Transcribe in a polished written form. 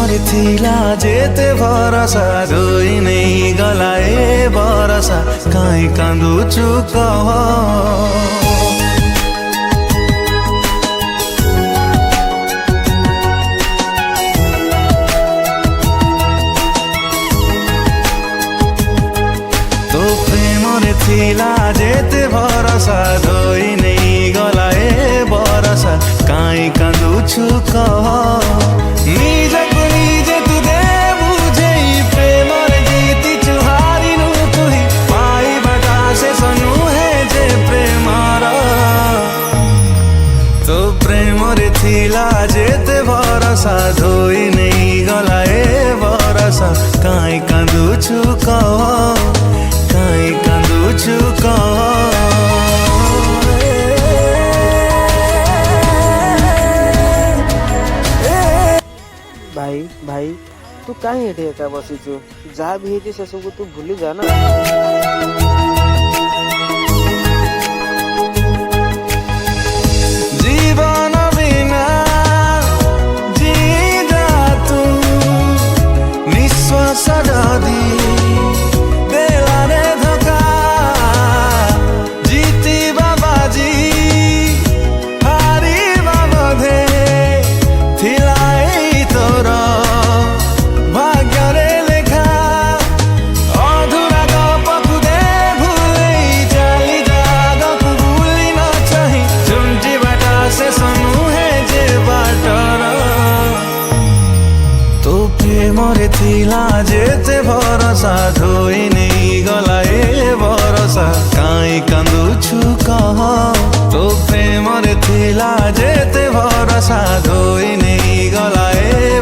प्रेमरे थिला जेते भरसा धोई नहीं गलाए बरसा काई कांदुछु कह। तो प्रेमरे थिला जेते भरसा धोई नहीं गलाए बरसा काई कांदुछु कह। निजको निजे तुदे बुझे प्रेमरे जीतिछु हारिनु तुही पाइबाट से सनु हे जे प्रेमर। तो प्रेमरे थिला जेते भरसा धोई नहीं गलाए बरसा काई कांदुछु कह काई कांदुछु कह। भाई भाई तू कहीं एठे एका बसीचु जहाँ भी है से सब तू भूली जा ना। जीवन बिना जीदा तू निश्वास दादी देला रे धोखा जीती बाबाजी हारी बाबधे थिलाई तोर भाग्य रे लेखा अधूरा गपकु दे भूले चली जागकु भूली न चाही झुंटी बाटा से सनु है जे बाटर। तो प्रेमरे थिला जेते भरसा धोई नहीं गलाए बरसा काई कांदुछु कह। तो प्रेमरे थिला जेते भरसा धोई नहीं गलाए